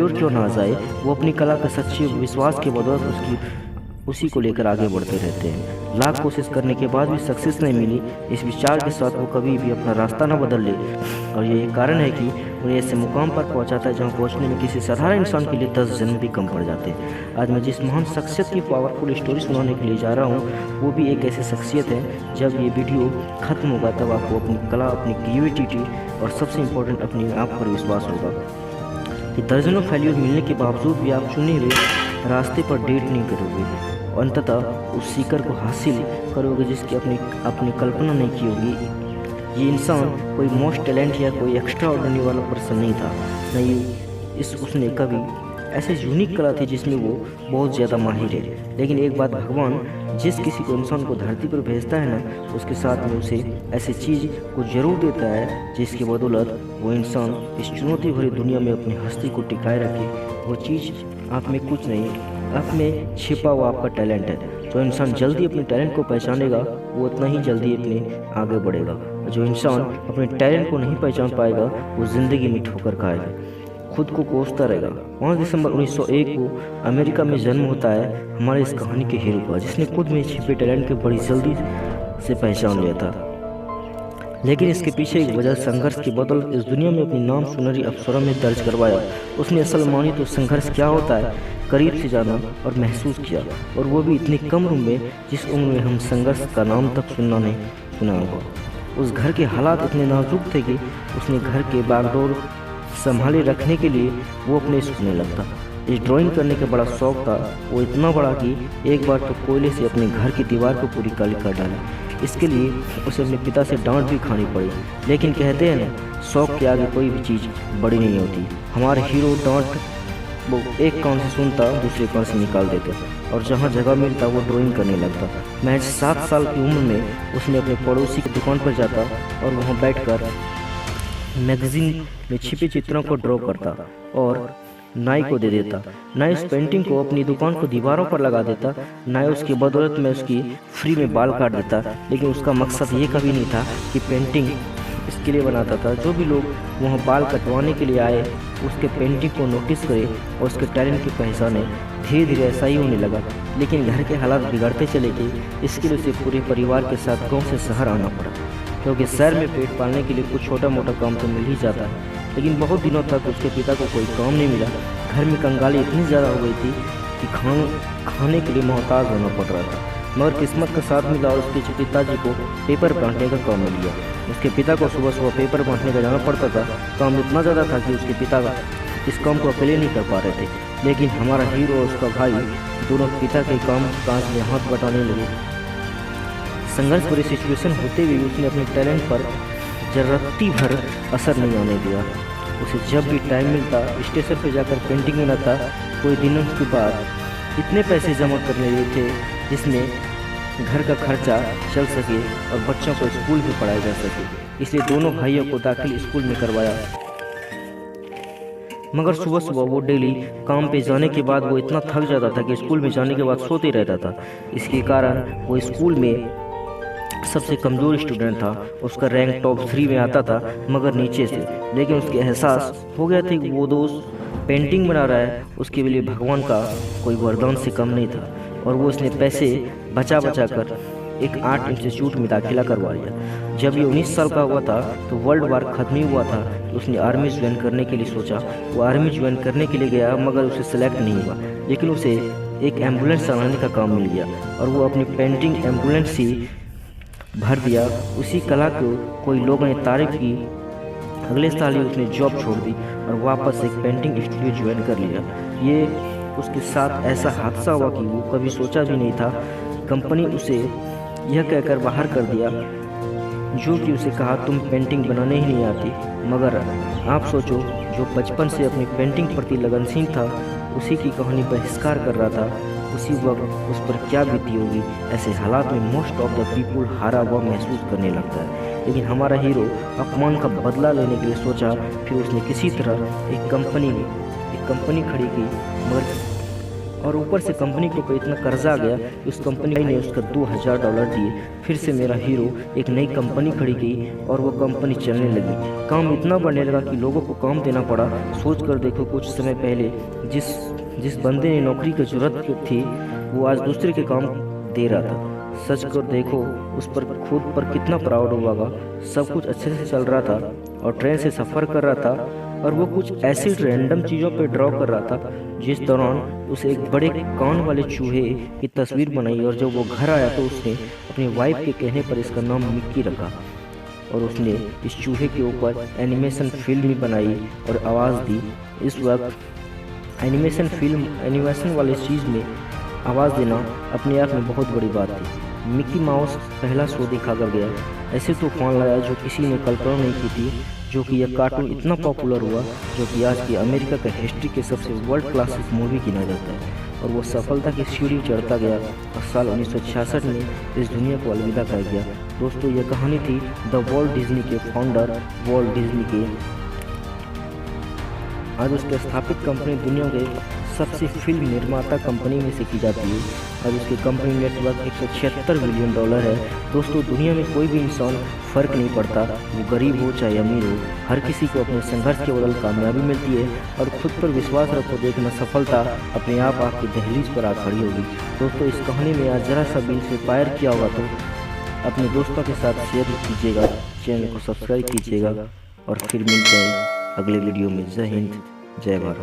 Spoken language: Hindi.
और क्यों ना आ जाए, वो अपनी कला के सच्चे विश्वास के बदौलत उसी को लेकर आगे बढ़ते रहते हैं। लाख कोशिश करने के बाद भी सक्सेस नहीं मिली, इस विचार के साथ वो कभी भी अपना रास्ता ना बदल ले। और यही कारण है कि उन्हें ऐसे मुकाम पर पहुंचाता है जहां पहुंचने में किसी साधारण इंसान के लिए 10 जन्म भी कम पड़ जाते हैं। आज मैं जिस महान शख्सियत की पावरफुल स्टोरी सुनाने के लिए जा रहा हूँ, वो भी एक ऐसी शख्सियत है। जब ये वीडियो खत्म होगा तब आपको अपनी कला, अपनी क्रिएटिविटी और सबसे इम्पोर्टेंट अपने आप पर विश्वास होगा कि दर्जनों फेल्यूर मिलने के बावजूद भी आप चुने हुए रास्ते पर डेट नहीं करोगे और अंततः उस शिखर को हासिल करोगे जिसकी अपनी कल्पना नहीं की होगी। ये इंसान कोई मोस्ट टैलेंट या कोई एक्स्ट्रा ऑर्डिनरी वाला पर्सन नहीं था, नहीं उसने कभी ऐसे यूनिक कला थी जिसमें वो बहुत ज़्यादा माहिर है। लेकिन एक बात, भगवान जिस किसी को इंसान को धरती पर भेजता है ना, उसके साथ में उसे ऐसी चीज़ को जरूर देता है जिसकी बदौलत वो इंसान इस चुनौती भरी दुनिया में अपनी हस्ती को टिकाए रखे। वो चीज़ आप में कुछ नहीं, आप में छिपा हुआ आपका टैलेंट है। जो इंसान जल्दी अपने टैलेंट को पहचानेगा वो उतना ही जल्दी अपने आगे बढ़ेगा। जो इंसान अपने टैलेंट को नहीं पहचान पाएगा वो ज़िंदगी में ठोकर खाएगा, खुद को कोसता रहेगा। 5 दिसंबर 1901 को अमेरिका में जन्म होता है हमारे इस कहानी के हीरो का, जिसने खुद में छिपे टैलेंट को बड़ी जल्दी से पहचान लिया था। लेकिन इसके पीछे एक वजह संघर्ष की बदौलत इस दुनिया में अपनी नाम सुनहरी अक्षरों में दर्ज करवाया। उसने असल मानी तो संघर्ष क्या होता है करीब से जाना और महसूस किया, और वो भी इतनी कम उम्र में जिस उम्र में हम संघर्ष का नाम तक नहीं सुना होगा। उस घर के हालात इतने नाजुक थे कि उसने घर के बागडोर संभाले रखने के लिए वो अपने सोचने लगता। इस ड्राइंग करने का बड़ा शौक था, वो इतना बड़ा कि एक बार तो कोयले से अपने घर की दीवार को पूरी काली कर डाला। इसके लिए उसे अपने पिता से डांट भी खानी पड़ी। लेकिन कहते हैं ना, शौक के आगे कोई भी चीज़ बड़ी नहीं होती। हमारे हीरो डांट वो एक कान से सुनता, दूसरे कान से निकाल देता, और जहाँ जगह मिलता वो ड्राइंग करने लगता। महज 7 साल की उम्र में उसने अपने पड़ोसी की दुकान पर जाता और वहाँ बैठकर मैगजीन में छिपे चित्रों को ड्रॉ करता और नाई को दे देता। नाई उस पेंटिंग को अपनी दुकान को दीवारों पर लगा देता। नाई उसकी बदौलत में उसकी फ्री में बाल काट देता। लेकिन उसका मकसद ये कभी नहीं था कि पेंटिंग इसके लिए बनाता था जो भी लोग वहाँ बाल कटवाने के लिए आए उसके पेंटिंग को नोटिस करे और उसके टैलेंट की पहचाने। धीरे धीरे ऐसा ही होने लगा। लेकिन घर के हालात बिगड़ते चले गए। इसके लिए उसे पूरे परिवार के साथ गाँव से शहर आना पड़ा, क्योंकि शहर में पेट पालने के लिए कुछ छोटा मोटा काम तो मिल ही जाता है। लेकिन बहुत दिनों तक उसके पिता को कोई काम नहीं मिला। घर में कंगाली इतनी ज़्यादा हो गई थी कि खाने के लिए मोहताज होना पड़ रहा था। मगर किस्मत का साथ मिला और उसके पिताजी को पेपर बांटने का काम मिल गया। उसके पिता को सुबह सुबह पेपर बांटने का जाना पड़ता था। काम इतना ज़्यादा था कि उसके पिता इस काम को अकेले नहीं कर पा रहे थे। लेकिन हमारा हीरो और उसका भाई दोनों पिता के काम काज में हाथ बटाने लगे। संघर्ष भरी सिचुएशन होते हुए उसने अपने टैलेंट पर जरूरती भर असर नहीं आने दिया। उसे जब भी टाइम मिलता स्टेशन पर जाकर पेंटिंग बनाता। कोई दिनों के बाद इतने पैसे जमा कर लिए थे जिसमें घर का खर्चा चल सके और बच्चों को स्कूल में पढ़ाया जा सके। इसलिए दोनों भाइयों को दाखिल स्कूल में करवाया। मगर सुबह सुबह वो डेली काम पे जाने के बाद वो इतना थक जाता था कि स्कूल में जाने के बाद सोते रहता था। इसके कारण वो स्कूल में सबसे कमज़ोर स्टूडेंट था। उसका रैंक टॉप 3 में आता था, मगर नीचे से। लेकिन उसके एहसास हो गया था कि वो दोस्त पेंटिंग बना रहा है, उसके लिए भगवान का कोई वरदान से कम नहीं था। और वो इसने पैसे बचा कर एक आर्ट इंस्टीट्यूट में दाखिला करवा लिया। जब ये 19 साल का हुआ था तो वर्ल्ड वार खत्म ही हुआ था। तो उसने आर्मी ज्वाइन करने के लिए सोचा। वो आर्मी ज्वाइन करने के लिए गया, मगर उसे सेलेक्ट नहीं हुआ। लेकिन उसे एक एम्बुलेंस चलाने का काम मिल गया और वो अपनी पेंटिंग एम्बुलेंस ही भर दिया। उसी कला को कोई लोगों ने तारीफ की। अगले साल ही उसने जॉब छोड़ दी और वापस एक पेंटिंग स्टूडियो ज्वाइन कर लिया। ये उसके साथ ऐसा हादसा हुआ कि वो कभी सोचा भी नहीं था। कंपनी उसे यह कहकर बाहर कर दिया जो कि उसे कहा तुम पेंटिंग बनाने ही नहीं आती। मगर आप सोचो, जो बचपन से अपनी पेंटिंग प्रति लगनशील था, उसी की कहानी बहिष्कार कर रहा था, उसी वक्त उस पर क्या बीती होगी। ऐसे हालात में मोस्ट ऑफ द पीपुल हारा हुआ महसूस करने लगता है। लेकिन हमारा हीरो अपमान का बदला लेने के लिए सोचा। फिर उसने किसी तरह एक कंपनी खड़ी की, मगर और ऊपर से कंपनी के ऊपर इतना कर्जा आ गया कि उस कंपनी ने उसका $2000 दिए। फिर से मेरा हीरो एक नई कंपनी खड़ी की और वो कंपनी चलने लगी। काम इतना बढ़ने लगा कि लोगों को काम देना पड़ा। सोच कर देखो, कुछ समय पहले जिस जिस बंदे ने नौकरी की जरूरत थी वो आज दूसरे के काम दे रहा था। सच कर देखो, उस पर खुद पर कितना प्राउड होगा। सब कुछ अच्छे से चल रहा था और ट्रेन से सफ़र कर रहा था और वो कुछ ऐसी रैंडम चीज़ों पे ड्रॉ कर रहा था जिस दौरान उसे एक बड़े कान वाले चूहे की तस्वीर बनाई। और जब वो घर आया तो उसने अपनी वाइफ के कहने पर इसका नाम मिक्की रखा और उसने इस चूहे के ऊपर एनिमेशन फिल्म भी बनाई और आवाज़ दी। इस वक्त एनिमेशन वाली चीज़ में आवाज़ देना अपने आप में बहुत बड़ी बात थी। मिक्की माउस पहला शो दिखा कर गया, ऐसे तूफान लाया जो किसी ने कल्पना नहीं की थी, जो कि यह कार्टून इतना पॉपुलर हुआ जो कि आज की अमेरिका का हिस्ट्री के सबसे वर्ल्ड क्लासिक मूवी गिना जाता है। और वो सफलता की सीढ़ी चढ़ता गया और साल 1966 में इस दुनिया को अलविदा कर गया। दोस्तों, यह कहानी थी द वॉल्ट डिज्नी के फाउंडर वॉल्ट डिज्नी के। आज उसके स्थापित कंपनी दुनिया के सबसे फिल्म निर्माता कंपनी में से की जाती है। आज उसकी कंपनी नेटवर्क $176 बिलियन है। दोस्तों, दुनिया में कोई भी इंसान फ़र्क नहीं पड़ता, वो गरीब हो चाहे अमीर हो, हर किसी को अपने संघर्ष के बदल कामयाबी मिलती है। और खुद पर विश्वास रखो, देखना सफलता अपने आप आपकी दहलीज पर आ खड़ी होगी। दोस्तों, इस कहानी में आज ज़रा सा भी इंस्पायर किया होगा तो अपने दोस्तों के साथ शेयर कीजिएगा, चैनल को सब्सक्राइब कीजिएगा और फिर मिलते हैं अगले वीडियो में। जय हिंद, जय भारत।